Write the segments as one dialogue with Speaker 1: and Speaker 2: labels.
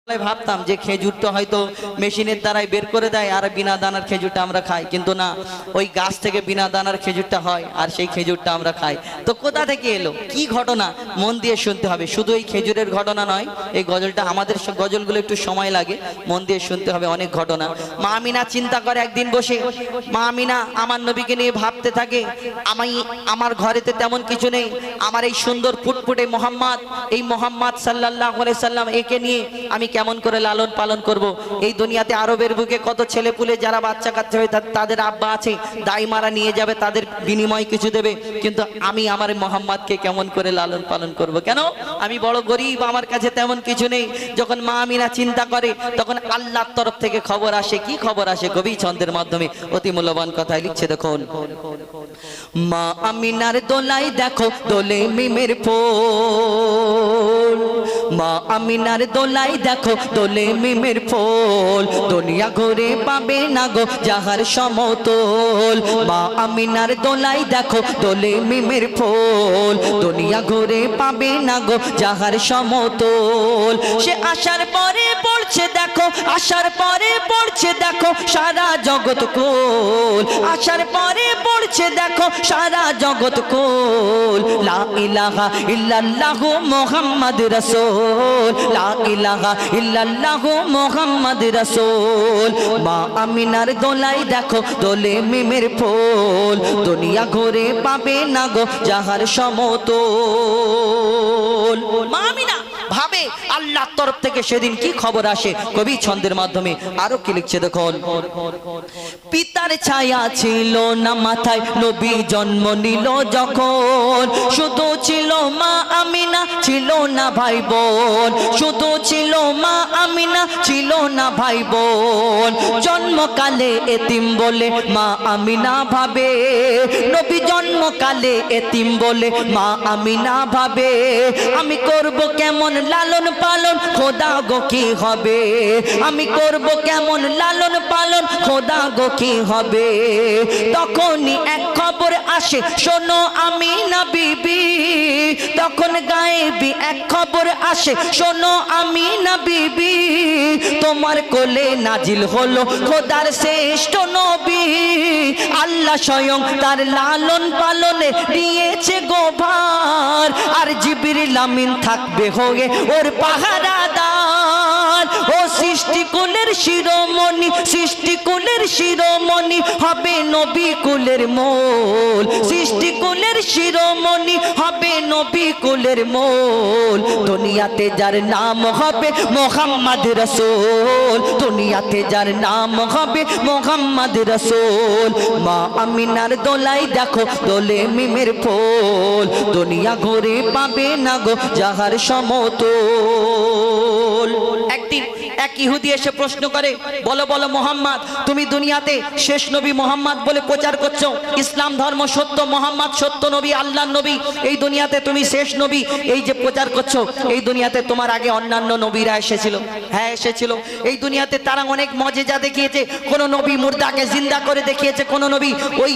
Speaker 1: ভাবতাম যে খেজুরটা হয়তো মেশিনের দ্বারাই বের করে দেয় আর বিনা দানার খেজুরটা আমরা খাই, কিন্তু না, ওই গাছ থেকে বিনা দানার খেজুরটা হয় আর সেই খেজুরটা আমরা খাই। তো কোথা থেকে এলো, কি ঘটনা, মন দিয়ে শুনতে হবে। শুধু এই খেজুরের ঘটনা নয়, এই গজলটা আমাদের গজলগুলো একটু সময় লাগে, মন দিয়ে শুনতে হবে, অনেক ঘটনা। মা আমিনা চিন্তা করে একদিন বসে, মা আমিনা আমার নবীকে নিয়ে ভাবতে থাকে, আমার ঘরেতে তেমন কিছু নেই, আমার এই সুন্দর ফুটফুটে মোহাম্মদ, এই মোহাম্মদ সাল্লাল্লাহু আলাইহি সাল্লাম, একে নিয়ে আমি কেমন করে লালন পালন করব। এই দুনিয়াতে আরবের বুকে কত ছেলে পুলে যারা বাচ্চা কাচ্চা হয়ে তাদের আব্বা আছে, দাইমারা নিয়ে যাবে, তাদের বিনিময় কিছু দেবে, কিন্তু আমি আমার মোহাম্মদকে কেমন করে লালন পালন করব? কেন? আমি বড় গরিব, আমার কাছে তেমন কিছু নেই। যখন মা আমিনা চিন্তা করে, তখন আল্লাহর তরফ থেকে খবর আসে। কি খবর আসে? কবি ছন্দের মাধ্যমে অতি মূল্যবান কথাই লিখছে, দেখুন। মা আমিনার দোলাই দেখো দোলে মিমের ফুল, মা আমিনার দোলাই দেখো দোলে মিমের ফুল, দুনিয়া ঘুরে পাবে না গো যাহার সমতল। মা আমিনার দোলাই দেখো দোলে মিমের ফুল, দুনিয়া ঘুরে পাবে না গো যাহার সমতল। সে আসার পরে পড়ছে দেখো, আসার পরে পড়ছে দেখো সারা জগৎ কুল, আসার পরে পড়ছে দেখো সারা জগৎ কুল। লা ইলাহা ইল্লাল্লাহু মুহাম্মাদ রাসূল, লা ইলাহা ইল্লাল্লাহু মুহাম্মাদ রাসূল। মা আমিনার দোলাই দেখো দোলে মিমের ফুল, দুনিয়া ঘুরে পাবে না গো যাহার সমতল। মা আমিনা ভাবে আল্লাহর তরফ থেকে সেদিন কি খবর আসে। কবি ছন্দের মাধ্যমে আরো কি লিখছে, দেখুন। পিতার ছায়া ছিল না মাথায়, নবী জন্ম নিল যখন, শুধু ছিল মা আমিনা, ছিল না ভাই বোন, শুধু ছিল মা আমিনা, ছিল না ভাই বোন। জন্মকালে এতিম বলে মা আমিনা ভাবে, নবী জন্মকালে এতিম বলে মা আমিনা ভাবে, আমি করব কেমন লালন পালন, খোদা গো কি হবে, আমি করব কেমন লালন পালন, খোদা গো কি হবে। তখনই এক খবর আসে, শোনো আমিনা বিবি, তখন গায়েবী এক খবর আসে, শোনো আমিনা বিবি, তোমার কোলে নাজিল হলো খোদার শ্রেষ্ঠ নবী, আল্লাহ স্বয়ং তার লালন পালনে দিয়েছে গোভার, আর জিবরিল আমিন থাকবে হয়ে ওর পাহারাদার। ও সৃষ্টিকুলের শিরোমণি, সৃষ্টিকুলের শিরোমণি হবে নবী কুলের মোল, সৃষ্টিকুলের শিরোমণি হবে নবী কুলের মোল। দুনিয়াতে যার নাম হবে মুহাম্মদ রাসূল, দুনিয়াতে যার নাম হবে মুহাম্মদ রাসূল। মা আমিনার দোলাই দেখো দোলে মিমের ফুল, দুনিয়া ঘুরে পাবে না গো যাহার সমতল। একদিন এক ইহুদি এসে প্রশ্ন করে, বলো বলো মোহাম্মদ, তুমি দুনিয়াতে শেষ নবী মোহাম্মদ বলে প্রচার করছো, ইসলাম ধর্ম সত্য, মোহাম্মদ সত্য নবী, আল্লাহর নবী, এই দুনিয়াতে তুমি শেষ নবী, এই যে প্রচার করছো, এই দুনিয়াতে তোমার আগে অন্যান্য নবীরা এসেছিল? হ্যাঁ এসেছিল। এই দুনিয়াতে তারা অনেক মজেজা দেখিয়েছে, কোন নবী মুর্দাকে জিন্দা করে দেখিয়েছে, কোন নবী ওই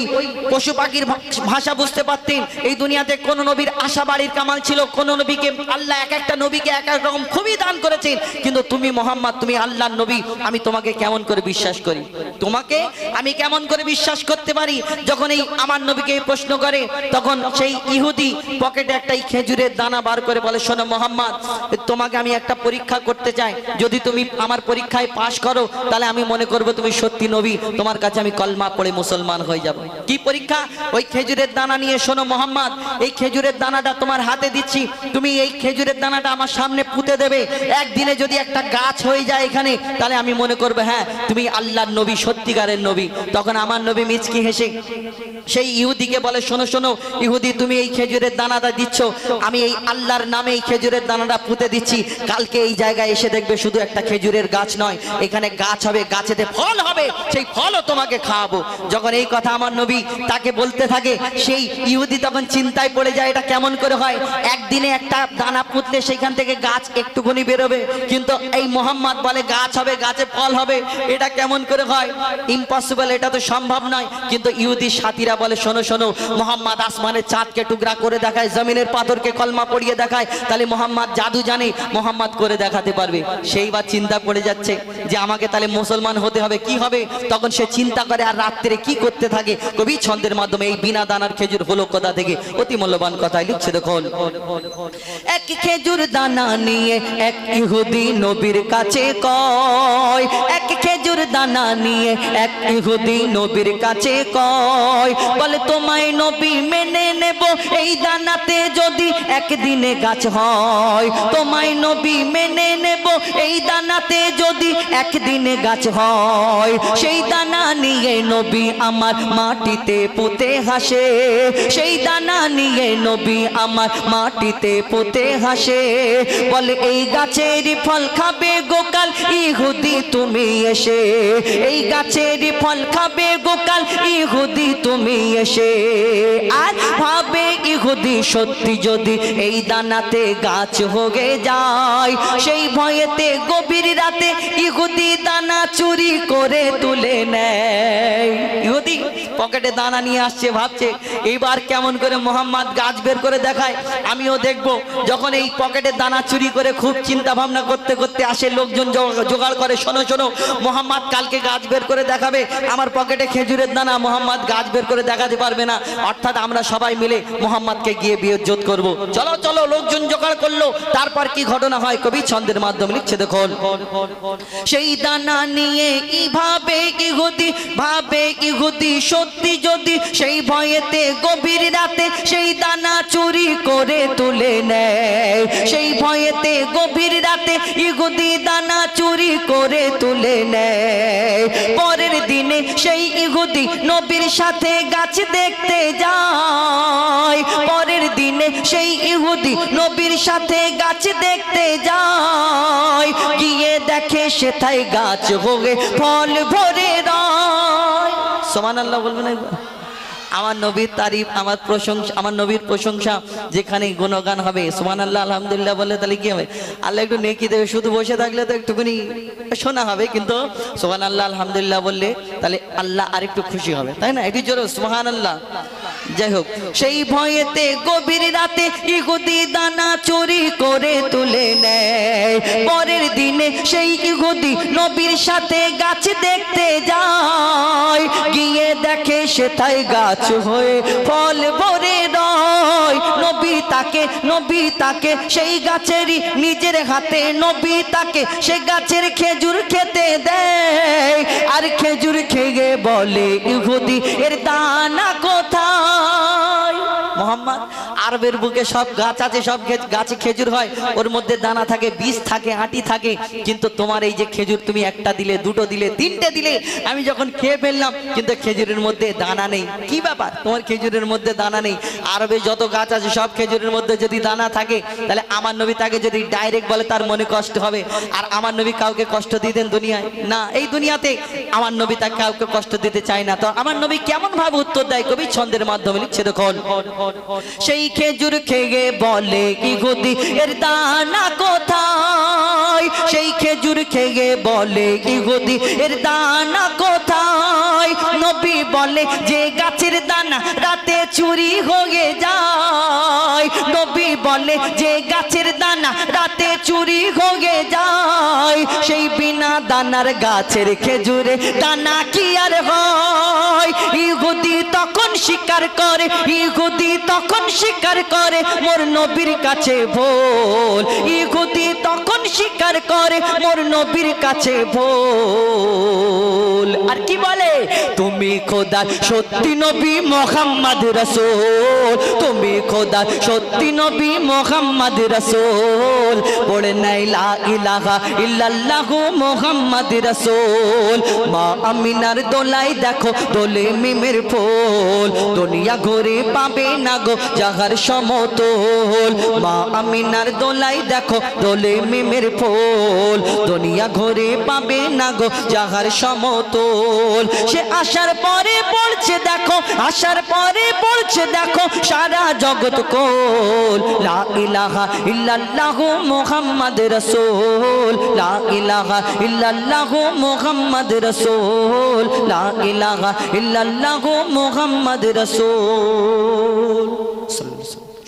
Speaker 1: পশু পাখির ভাষা বুঝতে পারতেন, এই দুনিয়াতে কোন নবীর আশা বাড়ির কামাল ছিল, কোন নবীকে আল্লাহ এক একটা নবীকে এক এক রকম খুবই দান করেছেন, কিন্তু তুমি মোহাম্মদ, তুমি আল্লাহর নবী, আমি তোমাকে কেমন করে বিশ্বাস করি, তোমাকে আমি কেমন করে বিশ্বাস করতে পারি? যখন এই আমার নবীকে প্রশ্ন করে, তখন সেই ইহুদি পকেটে একটা খেজুরের দানা বার করে বলে, শোনো মোহাম্মদ, তোমাকে আমি একটা পরীক্ষা করতে চাই, যদি তুমি আমার পরীক্ষায় পাশ করো তাহলে আমি মনে করব তুমি সত্যি নবী, তোমার কাছে আমি কলমা পড়ে মুসলমান হয়ে যাব। কি পরীক্ষা? ওই খেজুরের দানা নিয়ে, শোনো মোহাম্মদ, এই খেজুরের দানাটা তোমার হাতে দিচ্ছি, তুমি এই খেজুরের দানাটা আমার সামনে পুঁতে দেবে, একদিনে যদি একটা গাছ হয়ে যায় এখানে, তাহলে আমি মনে করবো হ্যাঁ তুমি আল্লাহর নবী, সত্যিকারের নবী। তখন আমার নবী মিচকি হেসে সেই ইহুদিকে বলে, শোনো শোনো ইহুদি, তুমি এই খেজুরের দানাটা দিচ্ছ, আমি এই আল্লাহর নামে এই খেজুরের দানাটা পুঁতে দিচ্ছি, কালকে এই জায়গায় এসে দেখবে শুধু একটা খেজুরের গাছ নয়, এখানে গাছ হবে, গাছেতে ফল হবে, সেই ফলও তোমাকে খাওয়াবো। যখন এই কথা আমার নবী তাকে বলতে থাকে, সেই ইহুদি তখন চিন্তায় পড়ে যায়, এটা কেমন করে হয়, একদিনে একটা দানা পুঁতলে সেখান থেকে গাছ একটুখানি বেরোবে, কিন্তু এই মোহাম্মদ মোহাম্মদ বলে গাছ হবে, গাছে ফল হবে, এটা কেমন করে হয়? ইম্পসিবল, এটা তো সম্ভব নয়। কিন্তু ইহুদি সাথীরা বলে শোনো শোনো, মোহাম্মদ আসমানের চাঁদকে টুকরা করে দেখায়, জমিনের পাথরকে কলমা পড়িয়ে দেখায়, তাহলে মোহাম্মদ জাদু জানে, মোহাম্মদ করে দেখাতে পারবে। সেইবার চিন্তা পড়ে যাচ্ছে যে আমাকে তাহলে মুসলমান হতে হবে, কি হবে? তখন সে চিন্তা করে আর রাত্রে কি করতে থাকে। কবি ছন্দের মাধ্যমে এই বিনা দানার খেজুর হলো কোথা থেকে, অতি মূল্যবান কথাই লিখছে দেখুন। এক খেজুর দানা নিয়ে এক ইহুদি নবীর কাছে কয়, এক খেজুর দানা নিয়ে এক ইহুদি নবীর কাছে কয়, বলে তোমায় নবী মেনে নেব এই দানাতে যদি একদিনে গাছ হয়, তোমায় নবী মেনে নেব এই দানাতে যদি একদিনে গাছ হয়। সেই দানা নিয়ে নবী আমার মাটিতে পুঁতে হাসে, সেই দানা নিয়ে নবী আমার মাটিতে পুঁতে হাসে, বলে এই গাছের ফল খাবে গোকাল ইহুদি তুমি এসে, এই গাছের ফল খাবে গোকাল ইহুদি তুমি এসে। আর ভাবে ইহুদি সত্যি যদি এই দানাতে গাছ হয়ে যায়, সেই ভয়েতে গভীর রাতে ইহুদি দানা চুরি করে তুলে নেয়। ইহুদি পকেটে দানা নিয়ে আসছে, ভাবছে এইবার কেমন করে মোহাম্মদ গাছ বের করে দেখায়, আমিও দেখবো। যখন এই পকেটে দানা চুরি করে খুব চিন্তা ভাবনা করতে করতে আসে, লোকজন জোগাড় করে, শোনো শোনো, মোহাম্মদ কালকে গাছ বের করে দেখাবে, আমার পকেটে খেজুরের দানা, মোহাম্মদ গাছ বের করে দেখাতে পারবে না, অর্থাৎ আমরা সবাই মিলে মোহাম্মদকে গিয়ে বিয়োজ্জত করব। চলো চলো, লোকজন জোগাড় করলো। তারপর কি ঘটনা হয় কবি ছন্দের মাধ্যমে লিখছে দেখুন। সেই দানা নিয়ে ভাবে ইহুদি, ভাবে ইহুদি সত্যি যদি সেই ভয়েতে গভীর রাতে সেই দানা চুরি করে তুলে নেয়, সেই ভয়েতে গভীর রাতে ইহুদি দানা চুরি করে তুলে নেয়। পরের দিনে সেই ইহুদি নবীর সাথে গাছ দেখতে যায়, পরের দিনে সেই ইহুদি নবীর সাথে গাছ দেখতে যায়, গিয়ে দেখে সেথায় গাছ হয়ে ফল ভরে রয়। সুবহানাল্লাহ বলবেন একবার। আমার নবীর তারিফ, আমার প্রশংসা, আমার নবীর প্রশংসা যেখানে গুণগান হবে, সুবহানাল্লাহ আলহামদুলিল্লাহ বললে তাহলে কি হবে? আল্লাহ একটু নেকি দেবে। শুধু বসে থাকলে তো একটুখানি শোনা হবে, কিন্তু সুবহানাল্লাহ আলহামদুলিল্লাহ বললে তাহলে আল্লাহ আরেকটু খুশি হবে, তাই না? একটু জোরে সুবহানাল্লাহ। যাই হোক, সেই ভয়েতে গভীর রাতে ইহুদি দানা চুরি করে তুলে নেয়, পরের দিনে সেই ইহুদি নবীর সাথে গাছ দেখতে যায়, গিয়ে দেখে সেথায় গাছ হয়ে ফল ভরে রয়। নবী তাকে সেই গাছেরই নিজের হাতে, নবী তাকে সে গাছের খেজুর খেতে দেয়, আর খেজুর খেয়ে বলে ইহুদি এর দানা কোথায়? মোহাম্মদ, আরবের বুকে সব গাছ আছে, সব গাছে খেজুর হয়, ওর মধ্যে দানা থাকে, বীজ থাকে, আটি থাকে, কিন্তু তোমার এই যে খেজুর তুমি একটা দিলে, দুটো দিলে, তিনটে দিলে, আমি যখন খেয়ে ফেললাম, কিন্তু খেজুরের মধ্যে দানা নেই। কি ব্যাপার, তোমার খেজুরের মধ্যে দানা নেই? আরবে যত গাছ আছে সব খেজুরের মধ্যে যদি দানা থাকে, তাহলে আমার নবী তাকে যদি ডাইরেক্ট বলে তার মনে কষ্ট হবে। আর আমার নবী কাউকে কষ্ট দিতেন দুনিয়ায় না, এই দুনিয়াতে আমার নবী তাকে কাউকে কষ্ট দিতে চায় না। তো আমার নবী কেমন ভাবে উত্তর দেয় কবি ছন্দের মাধ্যমে লিখছে দেখুন। সেই খেজুর খেয়ে বলে ইহুদি এর দানা কোথায়, সেই খেজুর খেয়ে বলে ইহুদি এর দানা কোথায়? নবী বলে যে গাছের দানা রাতে চুরি হয়ে যায়, নবী বলে যে গাছের দানা রাতে চুরি হয়ে যায়, সেই বিনা দানার গাছের খেজুরে দানা কি আর হয়? ইহুদি তখন স্বীকার করে, ইহুদি তখন স্বীকার করে মোর নবীর কাছে ভুল, ইহুদি তখন স্বীকার করে মোর নবীর কাছে ভুল। আর কি বলে, তুমি খোদার সত্যি নবী মুহাম্মদ রাসূল, তুমি খোদার সত্যি নবী মুহাম্মদ রাসূল, পড়ে নাই লা ইলাহা ইল্লাল্লাহু মুহাম্মদ রাসূল। মা আমিনার দোলাই দেখো দোলে মিমের ফুল, দুনিয়া ঘুরে পাবে না গো জাহার সমতল। মা আমিনার দোলাই দেখো দোলে মিমের প্রেমের ফুল দুনিয়া ঘুরে পাবে না গো যাহার সমতল সে আসার পরে বলছে দেখো আসার পরে বলছে দেখো সারা জগৎ কোল লা ইলাহা ইল্লাল্লাহু মুহাম্মদ রাসূল লা ইলাহা ইল্লাল্লাহু মুহাম্মদ রাসূল লা ইলাহা ইল্লাল্লাহু মুহাম্মদ রাসূল।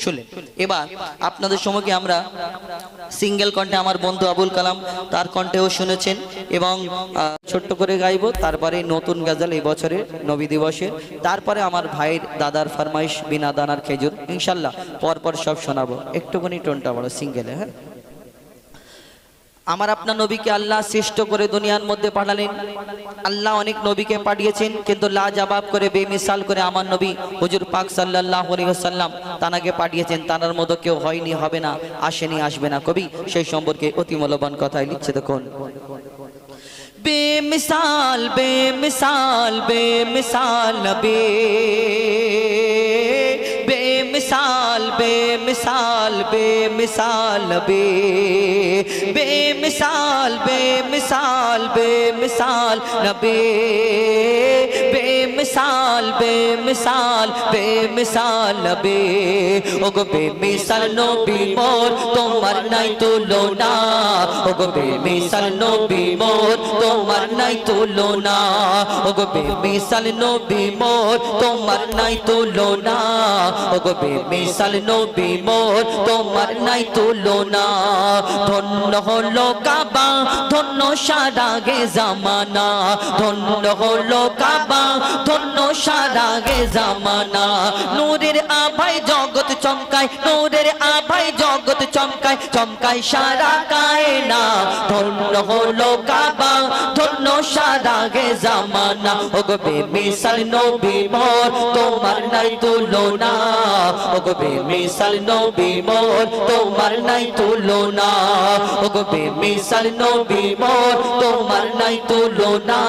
Speaker 1: শুনলেন? এবার আপনাদের সম্মুখে আমরা সিঙ্গেল কণ্ঠে আমার বন্ধু আবুল কালাম তার কণ্ঠেও শুনেছেন এবং ছোট্ট করে গাইব, তারপরে নতুন গজল এই বছরের নবী দিবসে, তারপরে আমার ভাইয়ের দাদার ফরমাইশ বিনা দানার খেজুর, ইনশাল্লাহ পরপর সব শোনাবো। একটুখানি টোনটা বড় সিঙ্গেলে। হ্যাঁ, আমার আপনার নবীকে আল্লাহ সৃষ্ট করে দুনিয়ার মধ্যে পাঠালেন। আল্লাহ অনেক নবীকে পাঠিয়েছেন, কিন্তু লাজবাব করে বেমিসাল করে আমার নবী হুজুর পাক সাল্লাল্লাহু আলাইহি ওয়াসাল্লাম তানাকে পাঠিয়েছেন। তানার মতো কেউ হয়নি, হবে না, আসেনি, আসবে না। কবি সেই সম্পর্কে অতি মূল্যবান কথাই লিখছে, দেখুন। বেমিসাল বেমিসাল বেমিসাল নবী, बेमिसाल बेमिसाल बेमिसाल नबी, बेमिसाल बेमिसाल बेमिसाल नबी, बेमिसाल बेमिसाल बेमिसाल नबी। ओगो बेमिसाल नबी मोर তোমার নাই তুলনা, ওগো বেমিসাল নবী মোর তোমার নাই তুলনা, ওগো বেমিসাল নবী মোর তোমার নাই তুলনা, ওগো বেমিসাল নবী মোর তোমার নাই তুলনা। ধন্য হলো কাবা, ধন্য সারা গে জামানা, ধন্য হলো কাবা, ধন্য সারা গে জামানা। নূরের আভায় জগৎ চমকায়, নূরের আভায় জগৎ চমকায়, চমকায় সারা কায়না। ধন্য হলো কাবা, ধন্য সারা গে জামানা, ওগো বেমিসাল নবী মোর তোমার নাই তুলনা, ওগো বেমিসাল নবী মোর তোমার নাই তুলনা, ওগো বেমিসাল নবী মোর তোমার নাই তুলনা,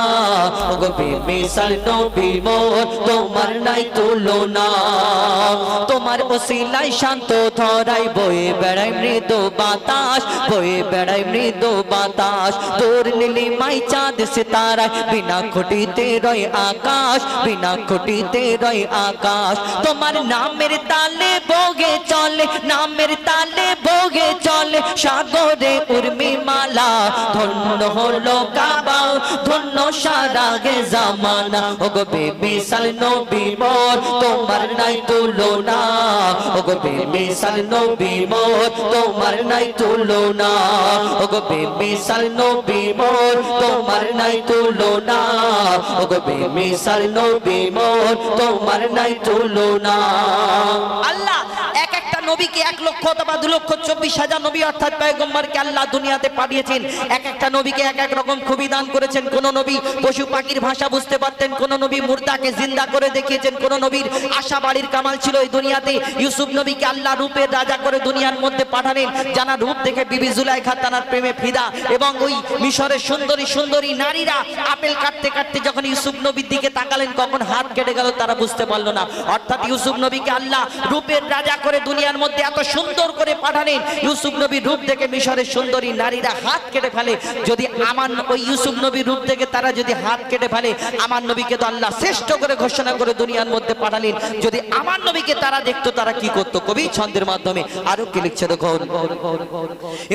Speaker 1: ওগো বেমিসাল নবী মোর তোমার নাই তুলনা। তোমার ওসিলায় শান্ত ধরাই বয়ে বেড়ায় মৃদু বাতাস, বয়ে বেড়ায় মৃদু বাতাস। তোর নীলিমাই চাঁদ সিতারায়, বিনা খুঁটিতে রয় আকাশ, বিনা খুঁটিতে রয় আকাশ। তোমার নামের তালে বগে চলে, নামের তালে বগে চলে সাগরে উর্মি মালা। ধন্য হলো কাবা, ধন্য সারা গে জামানা, ওগো বেমিসাল নবী মোর তোমার নাই তুলনা, ওগো বেমিসাল নবী মোর তোমার নাই তুলনা, ওগো বেমিসাল নবী মোর তোমার নাই তুলনা, ওগো বেমিসাল নবী মোর তোমার নাই তুলনা। আল্লাহ এক একটা নবীকে 1,00,000 অথবা 2,24,000 নবী অর্থাৎ পয়গম্বরকে আল্লাহ দুনিয়াতে পাঠিয়েছেন। এক একটা নবীকে এক এক রকম খুবই দান করেছেন। কোন নবী পশু পাখির ভাষা বুঝতে পারতেন, কোন নবী মুর্দাকে জিন্দা করে দেখিয়েছেন, কোন নবীর আশা বাড়ির কামাল ছিল এই দুনিয়াতে। ইউসুফ নবীকে আল্লাহ রূপের রাজা করে দুনিয়ার মধ্যে পাঠালেন, জানা রূপ দেখে বিবি জুলাইখা তার প্রেমে ফিদা। এবং ওই মিশরের সুন্দরী সুন্দরী নারীরা আপেল কাটতে কাটতে যখন ইউসুফ নবীর দিকে তাকালেন, কখন হাত কেটে গেল তারা বুঝতে পারলো না। অর্থাৎ ইউসুফ নবীকে আল্লাহ রূপের রাজা করে দুনিয়ার মধ্যে এত সুন্দর করে পাঠালেন, ইউসুফ নবীর রূপ দেখে মিশরের সুন্দরী নারীরা হাত কেটে ফেলে। যদি আমার ওই ইউসুফ নবীর রূপ দেখে তারা যদি হাত কেটে ফেলে, আমার নবীকে তো আল্লাহ শ্রেষ্ঠ করে ঘোষণা করে দুনিয়ার মধ্যে পাঠালেন। যদি আমার নবীকে তারা দেখতো তারা কি করতো? কবি ছন্দের মাধ্যমে আরো কি লিখছে দেখুন।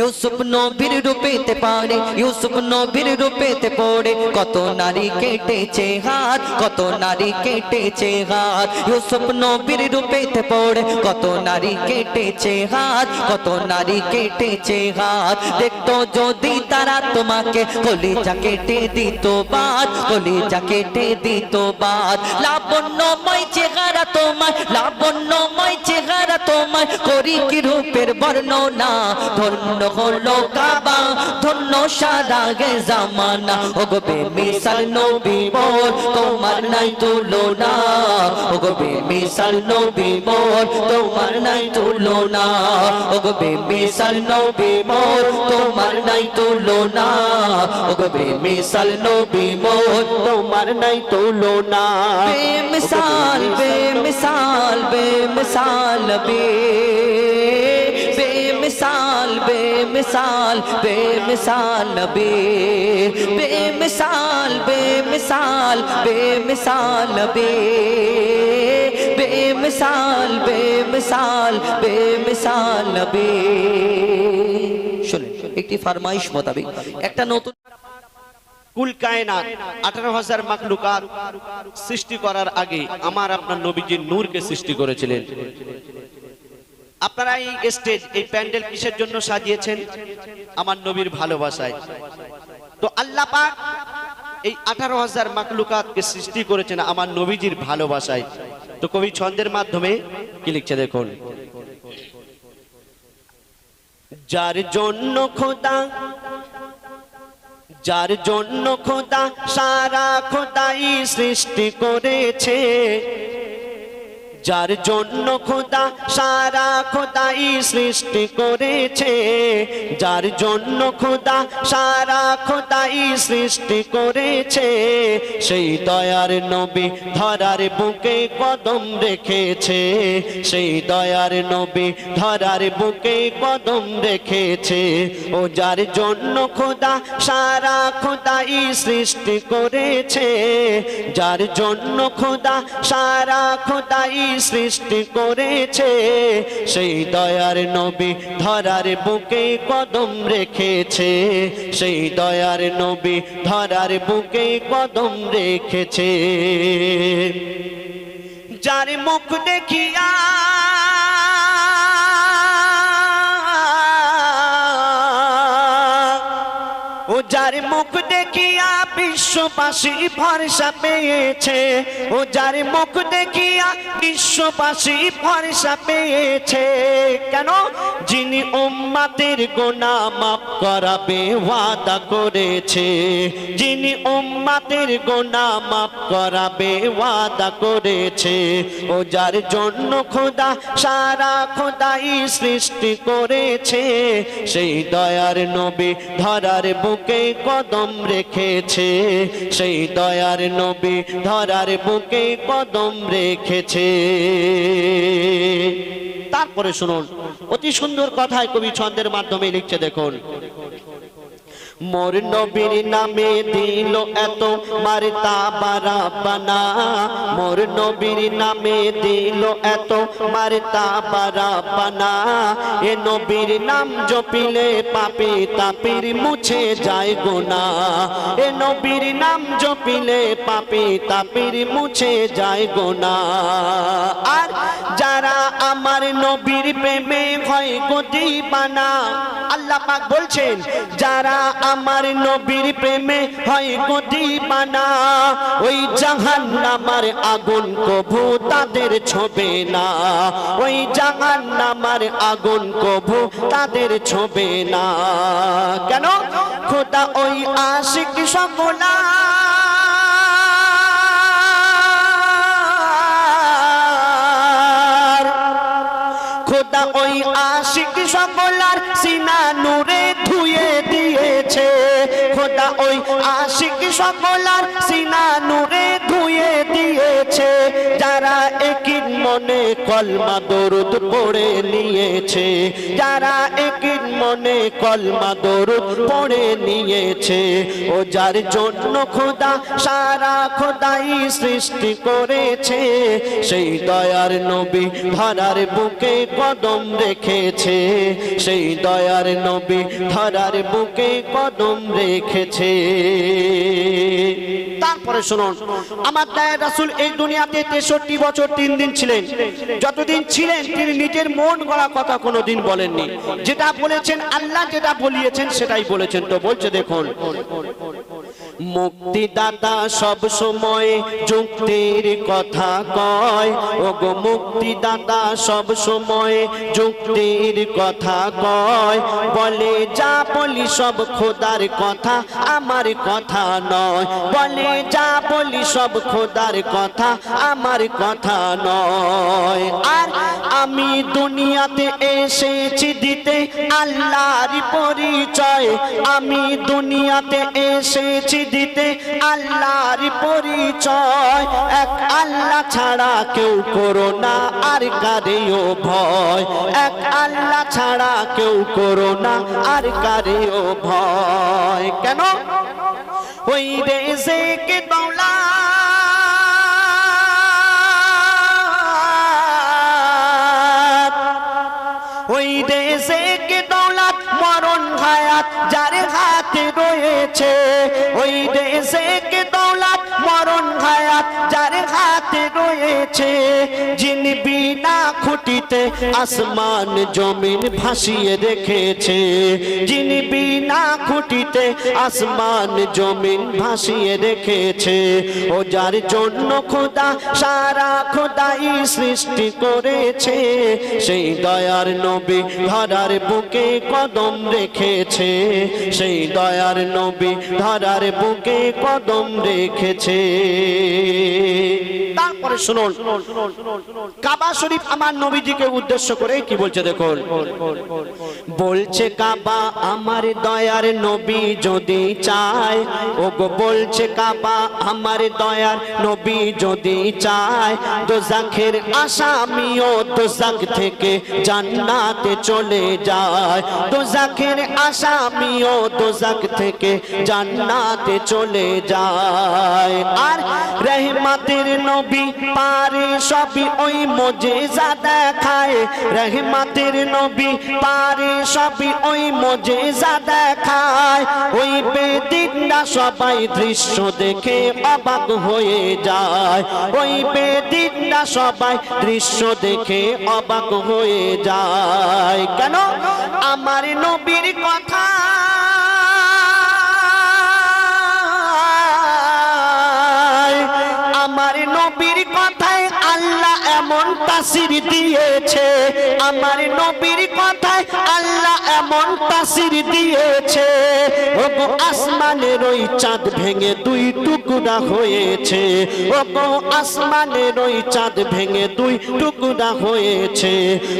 Speaker 1: ইউসুফ নবীর রূপেতে পারে, ইউসুফ নবীর রূপেতে পড়ে কত নারী কেটেছে হাত, কত নারী কেটেছে হাত। ইউসুফ নবীর রূপেতে পড়ে কত নারী কেটেছে হাত, কত নারী কেটেছে হাত। দেখতো যদি তারা তোমাকে কলিজা কেটে দিত বাদ, কলিজা কেটে দিত বাদ। লাবণ্যময় চেহারা তোমার, লাবণ্যময় চেহারা তোমার, করি কি রূপের বর্ণনা। ধন্য হলো কাবা, ধন্য সারা গে জামানা, ওগো বেমিসাল নবী মোর তোমার নাই তুলনা, ওগো বেমিসাল নবী মোর তোমার নাই তুলনা, ওগো বেমিসাল নবী মোর তোমার নাই তুলনা, ওগো বেমিসাল নবী মোর তোমার নাই তুলনা। বেমিসাল বেমিসাল বেমিসাল নবী, বেমিসাল बेमिसाल बेमिसाल नबी बेमिसाल बेमिसाल बेमिसाल नबी बेमिसाल बेमिसाल बेमिसाल नबी শুনুন একটি ফরমাইশ মোতাবেক একটা নতুন
Speaker 2: কুল কায়নাত 18,000 মাখলুকাত সৃষ্টি করার আগে আমার আপনার নবীজি নূরকে সৃষ্টি করেছিলেন। আপনারা এই স্টেজ এই প্যান্ডেল কিসের জন্য সাজিয়েছেন? আমার নবীর ভালোবাসায়। তো আল্লাহ পাক এই 18,000 মাখলুকাতকে সৃষ্টি করেছেন আমার নবীজির ভালোবাসায়। তো কবি ছন্দের মাধ্যমে কি লিখছে দেখুন। যার জন্য খোদা যার জন্য খোদা সারা খোদাই সৃষ্টি করেছে, যার জন্য খোদা সারা খোদাই সৃষ্টি করেছে, যার জন্য খোদা সারা খোদাই সৃষ্টি করেছে, সেই দয়ার নবী ধরার বুকে কদম রেখেছে, সেই দয়ার নবী ধরার বুকে কদম রেখেছে। ও যার জন্য খোদা সারা খোদাই সৃষ্টি করেছে, যার জন্য খোদা সারা খোদাই সৃষ্টি করেছে, সেই দয়ার নবী ধরার বুকে কদম রেখেছে, সেই দয়ার নবী ধরার বুকে কদম রেখেছে। যার মুখ দেখিয়া ও যার মুখ দেখিয়া বিশ্ববাসী ভরসা পেয়েছে, ও যার মুখ দেখিয়া বিশ্ববাসী ভরসা পেয়েছে। কেন? যিনি উম্মতের গুনাহ মাফ করাবে ওয়াদা করেছে, যিনি উম্মতের গুনাহ মাফ করাবে ওয়াদা করেছে। ও যার জন্য খোদা সারা খোদাই সৃষ্টি করেছে, সেই দয়ার নবী ধরার বুকে কদম রেখেছে, সেই দয়ার নবী ধরার বুকে কদম রেখেছে। তারপরে শুনুন অতি সুন্দর কথায় কবি ছন্দের মাধ্যমে লিখছে দেখুন। মোর নবীর নামে দিল এত মারতাবা রাব্বানা, মোর নবীর নামে দিল এত মারতাবা রাব্বানা। এ নবীর নাম জপিলে পাপী তাপির মুছে যায় গুনাহ, এ নবীর নাম জপিলে পাপী তাপির মুছে যায় গুনাহ। আর যারা আমার নবীর প্রেমে হয় গো দিবানা, আল্লাহ পাক বলছেন যারা আমার নবীর প্রেমে হয় গো দিবানা, ওই জাহান্নামের আগুন কভু তাদের ছোবে না, ওই জাহান্নামের আগুন কভু তাদের ছোবে না। কেন? খোদা ওই আশিক সকলা খোদা ওই আশিক সকলার সিনা নূরে ধুয়ে দিয়েছে, খোদা ওই আশিক সকলার সিনা নূরে ধুয়ে দিয়েছে। যারা একই মনে কলমা দরুদ পড়ে নিয়েছে, যারা একই মনে কলমা দরুদ পড়ে নিয়েছে। ও যার জন্য খোদা সারা খোদাই সৃষ্টি করেছে, সেই দয়ার নবী ধরার বুকে কদম রেখেছে, সেই দয়ার নবী ধরার বুকে কদম রেখেছে। তারপরে শুনুন আমার দয়ার রাসূল এই দুনিয়াতে 63 বছর 3 দিন ছিলেন। যতদিন ছিলেন তিনি নিজের মন গড়া কথা কোনোদিন বলেননি, যেটা বলেছেন আল্লাহ যেটা বলিয়েছেন সেটাই বলেছেন। তো বলছে দেখুন, মুক্তিদাতা সব সময় যুক্তির কথা কয়, ওগো মুক্তিদাতা সব সময় যুক্তির কথা কয়। বলে যা বলি সব খোদার কথা আমার কথা নয়, বলে যা বলি সব খোদার কথা আমার কথা নয়। আর আমি দুনিয়াতে এসেছি দিতে আল্লাহর পরিচয়, আমি দুনিয়াতে এসেছি দিতে আল্লাহর পরিচয়। এক আল্লাহ ছাড়া কেউ করো না আর কারেও ভয়, এক আল্লাহ ছাড়া কেউ করো না আর কারেও ভয়। কেন? ওই রেজেকে দৌলত, ওই রেজেকে দৌলত মরণ হায়াত যার হাতে রয়েছে, ওই রেজেকে দৌলত মরণ হায়াত যার হাতে রয়েছে। যিনি বিনা খুঁটিতে আসমান জমিন ভাসিয়ে রেখেছে, যিনি বিনা খুঁটিতে আসমান জমিন ভাসিয়ে রেখেছে। ও যার জন্য খোদা সারা খোদাই সৃষ্টি করেছে, সেই দয়ার নবী ধরার বুকে কদম রেখেছে, সেই দয়ার নবী ধরার বুকে কদম রেখেছে। তারপরে শুনুন, কাবা শরীফ আমার নবীজিকে উদ্দেশ্য করে কি বলছে দেখুন। বলছে কাবা আমার দয়ার নবী যদি চায়, ও গো বলছে কাবা আমার দয়ার নবী যদি চায়, দোজাখের আসামিও দোজাখ থেকে জান্নাতে চলে যায়, দোজাখের আসামিও দোজাখ থেকে জান্নাতে চলে যায়। আর রহমতের নবী পারে সবই ওই মুজিজা দেখায়, রহমতের নবী পারে সবই ওই মুজিজা দেখায়। ওই বেদিনরা সবাই দৃশ্য দেখে অবাক হয়ে যায়, ওই বেদিনরা সবাই দৃশ্য দেখে অবাক হয়ে যায়। কেন? আমার নবীর কথা আমার নবীর কথায় আল্লাহ এমন তাসির দিয়েছে, আমার নবীর কথায় আল্লাহ এমন তাসির দিয়েছে। ওগো আসমানের ওই চাঁদ ভেঙে দুই টুকরা হয়েছে, ওগো আসমানের ওই চাঁদ ভেঙে দুই টুকরা হয়েছে।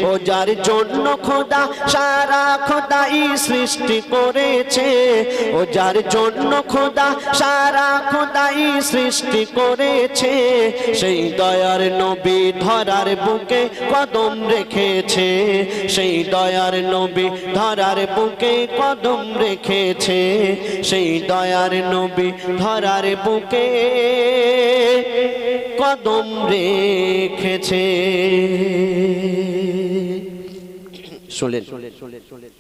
Speaker 2: ও যার জন্য খোদা সারা খোদাই সৃষ্টি করেছে, ও যার জন্য খোদা সারা খোদাই সৃষ্টি করেছে, সেই দয়ার নবী ধরার বুকে কদম রেখেছে, সেই দয়ার নবী ধরার বুকে কদম রেখেছে, সেই দয়ার নবী ধরার বুকে কদম রেখেছে। শুনলেন?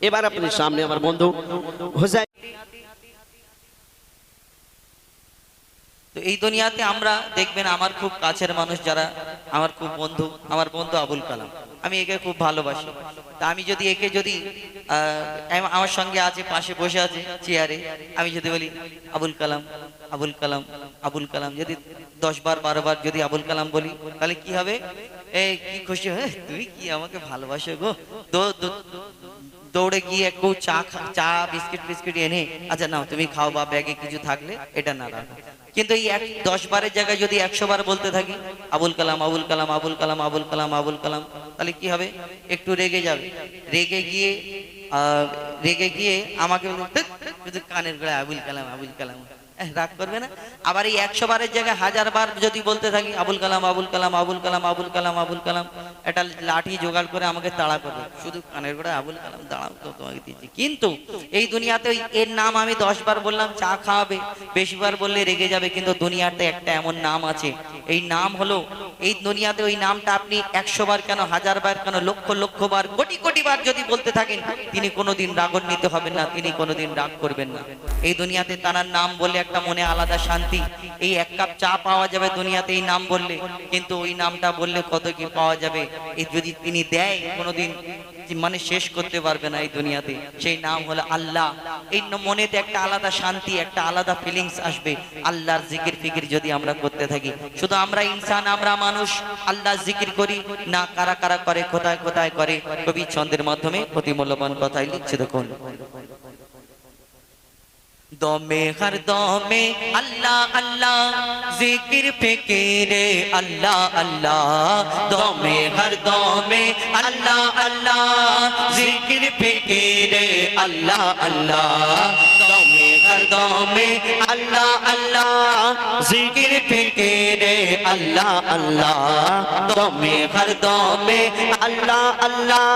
Speaker 2: এবার আপনি সামনে আমার বন্ধু হোসাইন।
Speaker 1: তো এই দুনিয়াতে আমরা দেখবেন আমার খুব কাছের মানুষ যারা আমার খুব বন্ধু, আমার বন্ধু আবুল কালাম, আমি একে খুব ভালোবাসি। তা আমি যদি একে যদি আমার সঙ্গে আছে, পাশে বসে আছে চেয়ারে, আমি যদি বলি আবুল কালাম আবুল কালাম আবুল কালাম, যদি 10 বার 12 বার যদি আবুল কালাম বলি, তাহলে কি হবে? এই কি খুশি হয়, তুমি কি আমাকে ভালোবাসো গো, দৌড়ে গিয়ে একটু চা বিস্কিট এনে, আচ্ছা নাও তুমি খাও, বা ব্যাগে কিছু থাকলে এটা না রাখো। কিন্তু এই 10 বারের জায়গায় যদি 100 বার বলতে থাকি আবুল কালাম আবুল কালাম আবুল কালাম আবুল কালাম আবুল কালাম, তাহলে কি হবে? একটু রেগে যাবে, রেগে গিয়ে আমাকে কানের গোড়ায় আবুল কালাম আবুল কালাম, রাগ করবে না? আবার এই 100 বারের জায়গায় 1000 বার যদি বলতে থাকি আবুল কালাম আবুল কালাম আবুল কালাম আবুল কালাম আবুল কালাম, এটা লাঠি জোগাড় করে আমাকে তাড়া করবে, শুধু কানের গোড়ায় আবুল কালাম, দাঁড়াও তো তোমাকে দিচ্ছি। কিন্তু এই দুনিয়াতে এর নাম আমি 10 বার বললাম চা খাওয়াবে, 20 বার বললে রেগে যাবে, কিন্তু দুনিয়াতে একটা এমন নাম আছে, এই নাম হলো, এই দুনিয়াতে ওই নামটা আপনি 100 বার কেন, 1000 বার কেন, লক্ষ লক্ষ বার, কোটি কোটি বার যদি বলতে থাকেন, তিনি কোনোদিন রাগান্বিত হবেন না, তিনি কোনোদিন রাগ করবেন না। এই দুনিয়াতে তার নাম বলে একটা মনে আলাদা শান্তি, এই 1 কাপ চা পাওয়া যাবে দুনিয়াতে এই নাম বললে, কিন্তু ওই নামটা বললে কত কি পাওয়া যাবে, এই যদি তিনি দেয় কোনোদিন মানে শেষ করতে পারবে না এই দুনিয়াতে। সেই নাম হলো আল্লাহ। এই মনেতে একটা আলাদা শান্তি, একটা আলাদা ফিলিংস আসবে আল্লাহর জিকির ফিকির যদি আমরা করতে থাকি। শুধু আমরা ইনসান, আমরা মানুষ, আল্লাহ জিকির করি না, কারা কারা করে, কোথায় কোথায় করে, কবি ছন্দের মাধ্যমে অতি মূল্যবান কথাই লিখছে। দেখুন দমে হর দমে আল্লাহ আল্লাহ জিকির ফিকিরে আল্লাহ আল্লাহ দমে হর দমে আল্লাহ আল্লাহ জিকির ফিকিরে আল্লাহ আল্লাহ দমে হর দমে আল্লাহ আল্লাহ জিকির ফিকিরে আল্লাহ আল্লাহ দমে হর দমে আল্লাহ আল্লাহ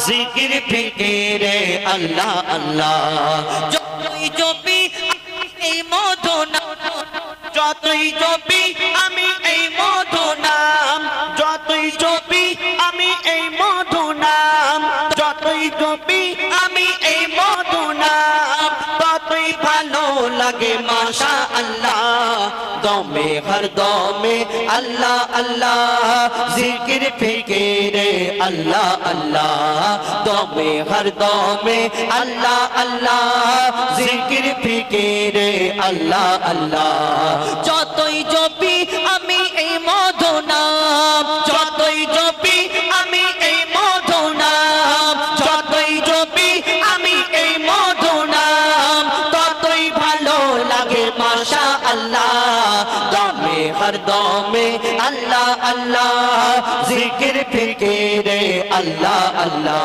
Speaker 1: জিকির ফিকিরে আল্লাহ আল্লাহ যতই জপি এই মধু নাম যতই জপি আমি এই মধু নাম যতই জপি আমি এই মধু নাম যতই জপি আমি এই মধু নাম ততই ভালো লাগে মাশা আল্লাহ দমে হর দমে আল্লাহ আল্লাহ জিকির ফিকিরে আল্লাহ আল্লাহ দমে হর দমে আল্লাহ আল্লাহ জিকির ফিকিরে আল্লাহ আল্লাহ যতই জপি আমি এই মধু নাম যতই জপি আমি এই মধু নাম যতই জপি আমি এই মধু নাম ততই ভালো লাগে মাশা আল্লাহ দমে হর দমে আল্লাহ আল্লাহ জিকির ফিকিরে আল্লাহ আল্লাহ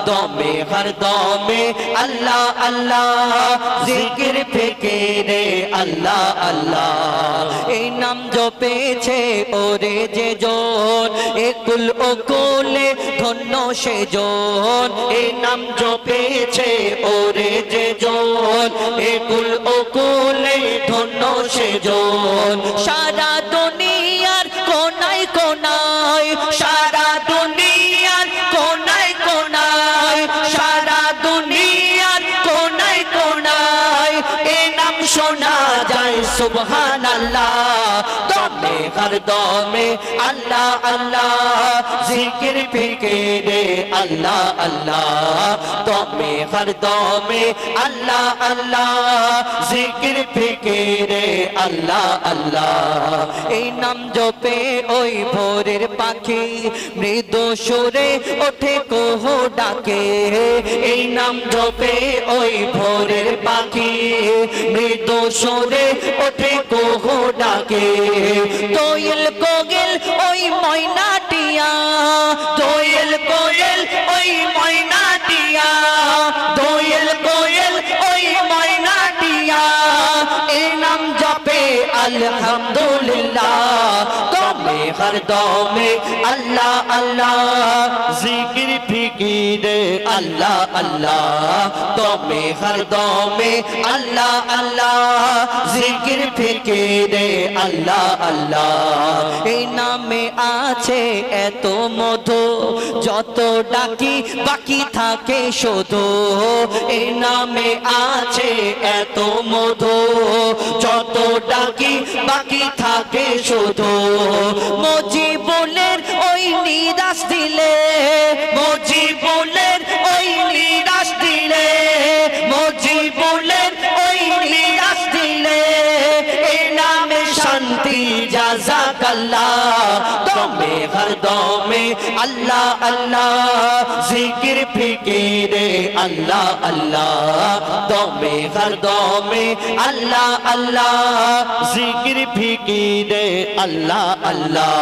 Speaker 1: দমে হর দমে আল্লাহ আল্লাহ জিকির ফিকিরে আল্লাহ আল্লাহ এই নাম জপেছে ওরে যে জন একুল ওকুলে ধন্য সে জন এই নাম জপেছে ওরে যে জন একুল ওকুলে ধন্য সে জন সারা দুনিয়ার কোনায় কোনায় সারা দুনিয়ার কোনায় কোনায় সারা দুনিয়ার কোনায় কোনায় এ নাম শোনা যায় সুবহানাল্লাহ দমে হর দমে আল্লাহ আল্লাহ জিকির ফিকিরে আল্লাহ আল্লাহ দমে হর দমে আল্লাহ আল্লাহ জিকির ফিকিরে আল্লাহ আল্লাহ এই নাম জপে ওই ভোরের পাখি মৃদু সুরে ওঠে কোহ ডাকে এই নাম জপে ওই ভোরের পাখি মৃদু সুরে ওঠে কোহ ডাকে দোয়েল কোয়েল ওই ময়নাটিয়া দোয়েল কোয়েল ওই ময়নাটিয়া দোয়েল কোয়েল ওই ময়নাটিয়া এই নাম জপে আলহামদুলিল্লাহ দমে হর দমে আল্লাহ আল্লাহ জিকির ফিকিরে আল্লাহ আল্লাহ দমে হর দমে আল্লাহ আল্লাহ জিকির ফিকিরে আল্লাহ আল্লাহ এই নামে আছে এত মধু যত ডাকি বাকি থাকে শুধু এই নামে আছে এত মধু যত ডাকি বাকি থাকে শুধু মজিবুলের ওই নিরাশ দিলে মজিবুলের ওই নিরাশ দিলে মজিবুলের ওই নিরাশ দিলে এই নামে শান্তি জাযাকাল্লাহ দমে হর দমে আল্লাহ আল্লাহ জিকির ফিকিরে আল্লাহ আল্লাহ দমে হর দমে আল্লাহ আল্লাহ জিকির ফিকিরে আল্লাহ আল্লাহ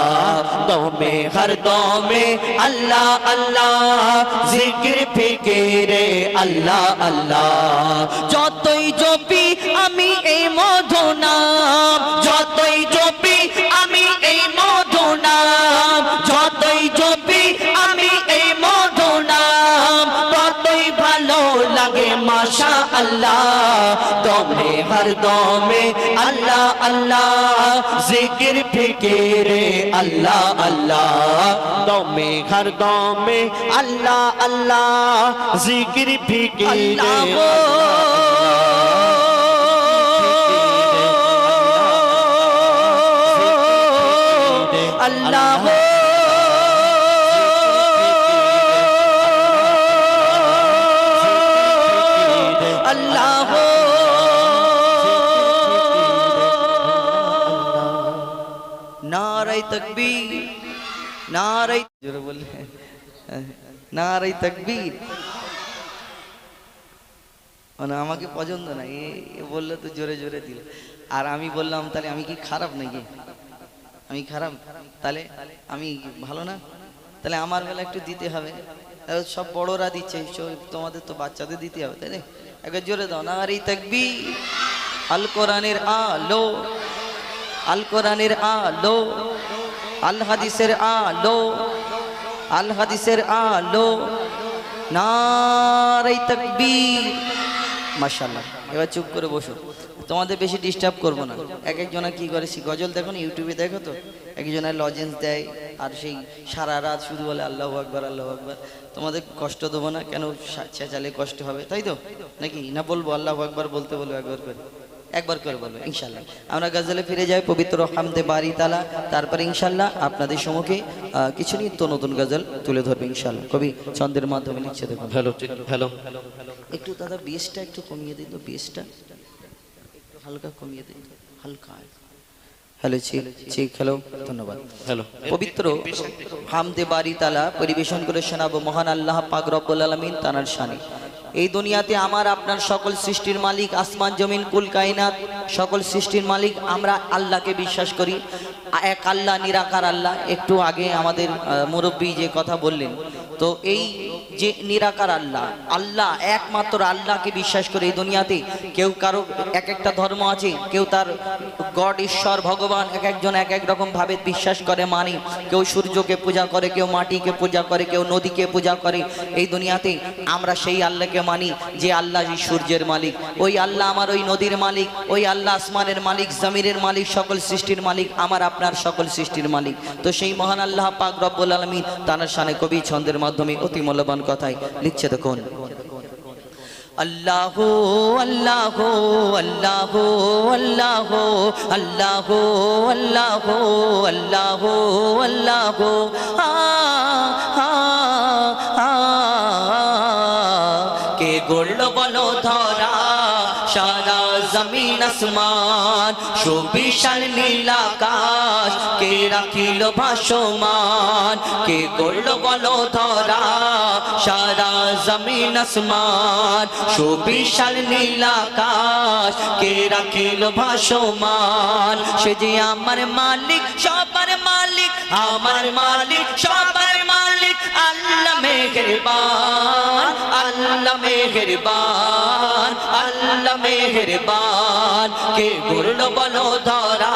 Speaker 1: দমে হর দমে আল্লাহ আল্লাহ জিকির ফিকিরে আল্লাহ আল্লাহ যতই জপি আমি এই মধু নাম যতই জপি আমি এই মধু নাম যতই জপি আমি এই মধু নাম ততই ভালো লাগে মাশা আল্লাহ দমে হর দমে আল্লাহ আল্লাহ জিকির ফিকিরে আল্লাহ আল্লাহ দমে হর দমে আল্লাহ আল্লাহ জিকির ফিকিরে আল্লাহ আল্লাহ নারায়ে তাকবীর নারায়ে জোরে বললেন নারায়ে তাকবীর মানে আমাকে পছন্দ না, এ বললে তো জোরে জোরে দিল। আর আমি বললাম তাহলে আমি কি খারাপ নাকি? আমি খারাপ? তাহলে আমি ভালো না? তাহলে আমার বেলা একটু দিতে হবে। সব বড়রা দিচ্ছে, তোমাদের তো বাচ্চাদের দিতে হবে, তাই না? একবার জোরে দাও না। আর এই তাকবীর, আল কোরআনের আলো, আল কোরআনের আলো, আল হাদিসের আলো, আল হাদিসের আলো, নারে তাকবীর। মাশাআল্লাহ। এবার চুপ করে বসো, তোমাদের বেশি ডিস্টার্ব করবো না। এক একজনা কি করে, গজল দেখো না, ইউটিউবে দেখো তো, একজনের লজেন্স দেয় আর সেই সারা রাত শুধু বলে আল্লাহু আকবার আল্লাহু আকবার। তোমাদের কষ্ট দেবো না, কেন চেঁচালে কষ্ট হবে, তাই তো নাকি? না বলবো আল্লাহু আকবার বলতে বলবো একবার করে বলবো ইনশাল্লাহ। আমরা গজলে ফিরে যাই, পবিত্র হামদে বারি তালা। তারপরে ইনশাল্লাহ আপনাদের সম্মুখে কিছু নিত্য নতুন গজল তুলে ধরবে ইনশাল্লাহ। কবি ছন্দের মাধ্যমে লিখছে, দেখুন।
Speaker 2: হ্যালো হ্যালো,
Speaker 1: একটু দাদা বেসটা একটু কমিয়ে দিন তো, বেসটা একটু হালকা কমিয়ে দিন, হালকা। হ্যালো ঠিক, হ্যালো, ধন্যবাদ।
Speaker 2: হ্যালো।
Speaker 1: পবিত্র হামদে বারি তালা পরিবেশন করে শোনাবো মহান আল্লাহ পাক রব্বুল আলামিন তানার শানে। এই দুনিয়াতে আমার আপনার সকল সৃষ্টির মালিক, আসমান জমিন কুল কায়নাত সকল সৃষ্টির মালিক, আমরা আল্লাহকে বিশ্বাস করি। এক আল্লাহ, নিরাকার আল্লাহ। একটু আগে আমাদের মুরব্বী যে কথা বললেন, তো এই যে নিরাকার আল্লাহ, আল্লাহ একমাত্র আল্লাহকে বিশ্বাস করে। এই দুনিয়াতে কেউ কারো এক একটা ধর্ম আছে, কেউ তার গড ঈশ্বর ভগবান এক একজন এক এক রকম ভাবে বিশ্বাস করে, মানে কেউ সূর্যকে পূজা করে, কেউ মাটিকে পূজা করে, কেউ নদীকে পূজা করে। এই দুনিয়াতে আমরা সেই আল্লাহকে মানি যে আল্লাহ এই সূর্যের মালিক, ওই আল্লাহ আমার ওই নদীর মালিক, ওই আল্লাহ আসমানের মালিক, জমিনের মালিক, সকল সৃষ্টির মালিক, আমার আপনার সকল সৃষ্টির মালিক। তো সেই মহান আল্লাহ পাক রব্বুল আলামিন তানার শানে কবি ছন্দের মাধ্যমে অতি মূল্যবান কথায় লিখছে, দেখুন। আল্লাহ আল্লাহ আল্লাহ আল্লাহ আল্লাহ আল্লাহ আল্লাহ আল্লাহ কে গড়ল বলো ধরা সারা জমিন আসমান, সুবিশাল নীল আকাশ কে রাখিল ভাসমান। কে গড়ল বলো ধরা সারা জমিন আসমান, সুবিশাল নীল আকাশ কে রাখিল ভাসমান। সে যে আমার মালিক, সবার মালিক, আমার মালিক, সবার মালিক, আল্লাহ মেহেরবান, আল্লাহ মেহেরবান, আল্লাহ মেহেরবান। কে গড়ল বলো ধরা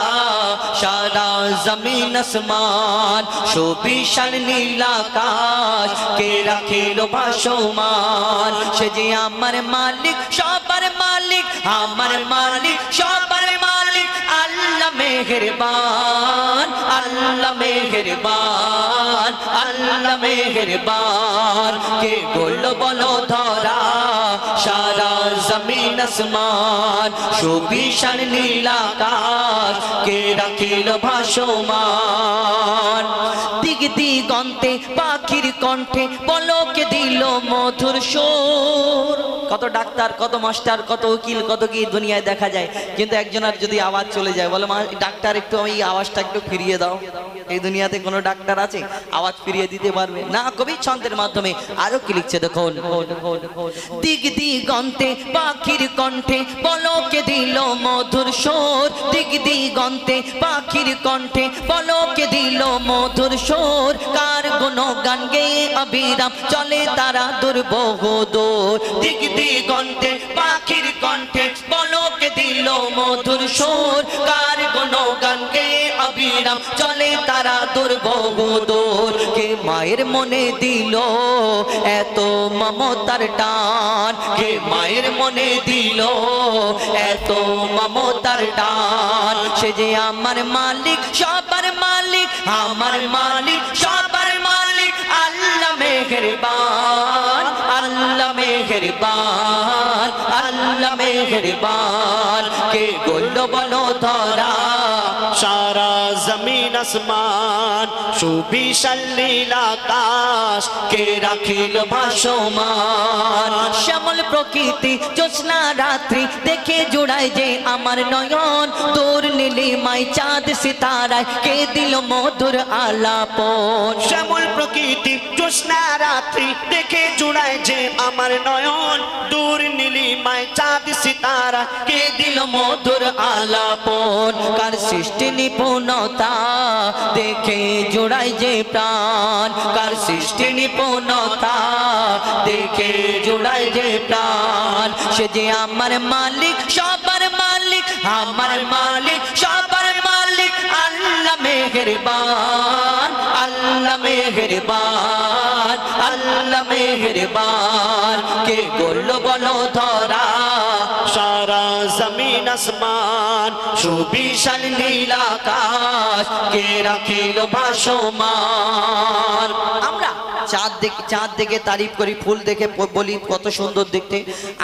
Speaker 1: সারা জমিন আসমান, সুবিশাল নীল আকাশ কে রাখিল ভাসমান। সে যে আমার মালিক, সবার মালিক, আমার মালিক, সবার মালিক, আল্লাহ মেহেরবান, আল্লাহ মেহেরবান, আল্লাহ মেহেরবান। কে গড়ল বলো ধরা সারা জমিন আসমান, সুবিশাল নীল আকাশ কে রাখিল ভাসমান। দিক দিগন্তে পাখির কণ্ঠে পলকে দিল মধুর সুর। কত ডাক্তার, কত মাস্টার, কত উকিল, কত কি দুনিয়ায় দেখা যায়, কিন্তু একজনের যদি আওয়াজ চলে যায়, বলে ডাক্তার একটু এই আওয়াজটা একটু ফিরিয়ে দাও। এই দুনিয়াতে কোনো ডাক্তার আছে আওয়াজ ফিরিয়ে দিতে পারবে না? কবি ছন্দের মাধ্যমে আরো কি লিখছে, দেখুন। দিক দিগন্তে পাখির কণ্ঠে পলকে দিল মধুর সুর, দিক দিগন্তে পাখির কণ্ঠে পলকে দিল মধুর সুর। কার গুণগান গেয়ে অবিরাম চলে তারা দুর্বহদূর। দিক দিগন্তে পাখির কণ্ঠে পলকে দিল মধুর সুর, কার গুণগান গেয়ে অবিরাম চলে তারা দুর্বহদূর। কে মায়ের মনে দিল এত মমতার টান, কে মায়ের মনে দিল এত মমতার টান। সে যে আমার মালিক, সবার মালিক, আমার মালিক, সবার মালিক, আল্লাহ মেহেরবান, আল্লাহ মেহেরবান, আল্লাহ মেহেরবান। কে গড়ল বলো ধরা
Speaker 2: সারা জমিন আসমান, সুবিশাল নীল আকাশ কে রাখিল ভাসমান।
Speaker 1: শ্যামল প্রকৃতি জ্যোৎস্না রাত্রি দেখে জোড়ায় যে আমার নয়ন, তোর নীলিমায় চাঁদ সিতারায় কে দিল মধুর আলাপন।
Speaker 2: শ্যামল প্রকৃতি মিষ্টি জ্যোৎস্না রাত্রি দেখে জুড়ায় যে আমার নয়ন দূর নীলিমায় চাঁদ সিতারা
Speaker 1: কে দিল মধুর আলাপন কার সৃষ্টি নিপুণতা দেখে জোড়াই যে প্রাণ কার সৃষ্টি নিপুণতা দেখে জোড়াই যে প্রাণ সে যে আমার মালিক সবার মালিক আমার মালিক সবার মালিক আল্লাহ মেহেরবান আল্লাহ মেহেরবান আল্লাহ মেহেরবান কে করল বলো ধরা
Speaker 2: সারা জমিন আসমান
Speaker 1: সুবিশাল নীল আকাশ কে রাখিল ভাসমান আমরা চাঁদ দেখে তারিফ করি ফুল দেখে বলি কত সুন্দর দেখতে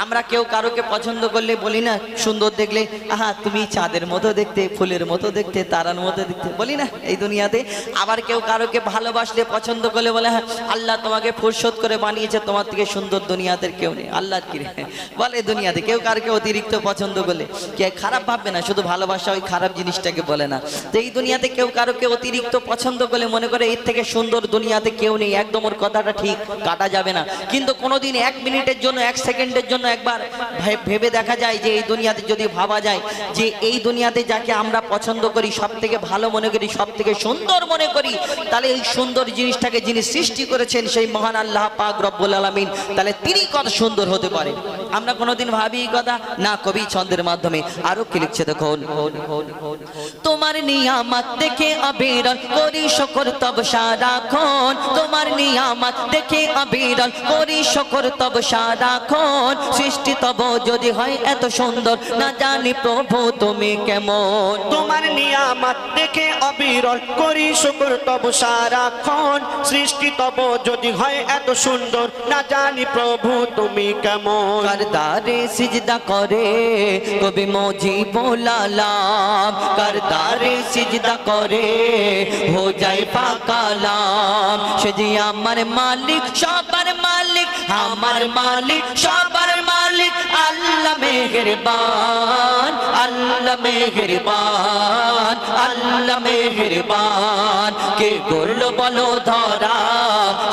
Speaker 1: আমরা কেউ কারোকে পছন্দ করলে বলি না সুন্দর দেখলে আহা তুমি চাঁদের মতো দেখতে ফুলের মতো দেখতে তারার মতো দেখতে বলি না এই দুনিয়াতে আবার কেউ কারোকে ভালোবাসলে পছন্দ করলে বলে হ্যাঁ আল্লাহ তোমাকে ফুরসত করে বানিয়েছে তোমার থেকে সুন্দর দুনিয়াতে কেউ নেই আল্লাহর কি বলে দুনিয়াতে কেউ কারোকে অতিরিক্ত পছন্দ করলে কে খারাপ ভাববে না শুধু ভালোবাসা ওই খারাপ জিনিসটাকে বলে না তো এই দুনিয়াতে কেউ কারোকে অতিরিক্ত পছন্দ করলে মনে করে এর থেকে সুন্দর দুনিয়াতে কেউ নেই একদম ওর কথাটা ঠিক কাটা যাবে না কিন্তু কোনোদিন 1 মিনিটের জন্য 1 সেকেন্ডের জন্য একবার ভেবে দেখা যায় যে এই দুনিয়াতে যদি ভাবা যায় যে এই দুনিয়াতে যাকে আমরা পছন্দ করি সব থেকে ভালো মনে করি সব থেকে সুন্দর মনে করি তাহলে এই সুন্দর জিনিসটাকে যিনি সৃষ্টি করেছেন সেই মহান আল্লাহ পাক রব্বুল আলামিন তাহলে তিনি কত সুন্দর হতে পারে আমরা কোনোদিন ভাবি এই কথা না কবি ছন্দের মাধ্যমে আরো কি লিখছে দেখুন তোমার নিয়ামত দেখে অবিরল করি শুকর তব সারাক্ষণ তোমার নিয়ামত দেখে অবিরল করি শুকর তব সারাক্ষণ সৃষ্টি তব যদি হয় এত সুন্দর না জানি প্রভু তুমি কেমন
Speaker 2: তোমার নিয়ামত দেখে অবিরল করি শুকর তব সারাক্ষণ সৃষ্টি তব যদি হয় এত সুন্দর না জানি প্রভু তুমি কেমন
Speaker 1: করদারে সিজদা করে কবি মজি বোলালাম করদারে সিজদা করে হো যায় পাকালাম সে যে আমার মালিক সবার মালিক আমার মালিক সবার মালিক আল্লাহ মেহেরবান আল্লাহ মেহেরবান আল্লাহ মেহেরবান কে করলো বলো ধরা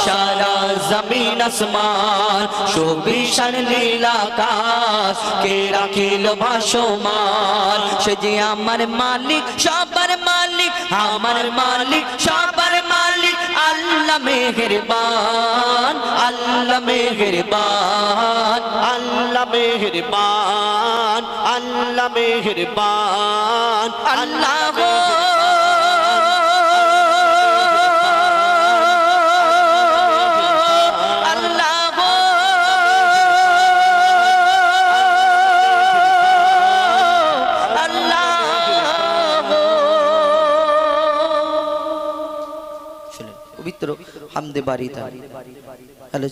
Speaker 1: সারা জমিন আসমান সুবিশাল নীল আকাশ কে রাখিল ভাসমান সে যে আমার মালিক সবার মালিক আমার মালিক সবার মালিক আল্লাহ মেহেরবান আল্লাহ মেহেরবান
Speaker 2: আল্লাহ মেহেরবান আল্লাহ মেহেরবান
Speaker 1: আল্লাহ পবিত্র হামদে বাড়ি হ্যালো